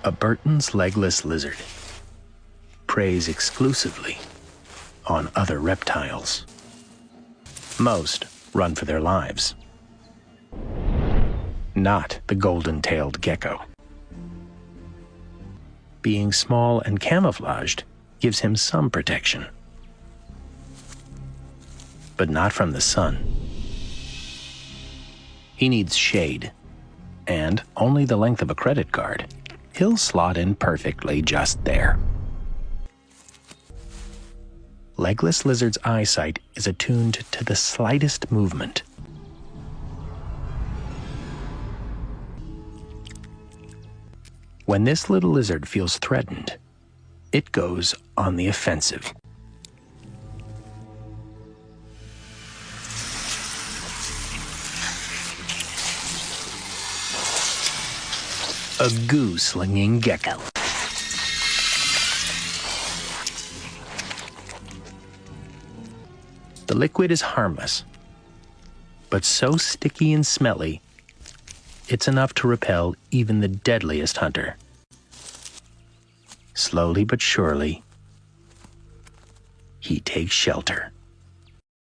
A Burton's legless lizard preys exclusively on other reptiles. Most run for their lives. Not the golden-tailed gecko. Being small and camouflaged gives him some protection, but not from the sun. He needs shade, and only the length of a credit card. He'll slot in perfectly just there. Legless lizard's eyesight is attuned to the slightest movement. When this little lizard feels threatened, it goes on the offensive. A goo-slinging gecko. The liquid is harmless, but so sticky and smelly, it's enough to repel even the deadliest hunter. Slowly but surely, he takes shelter.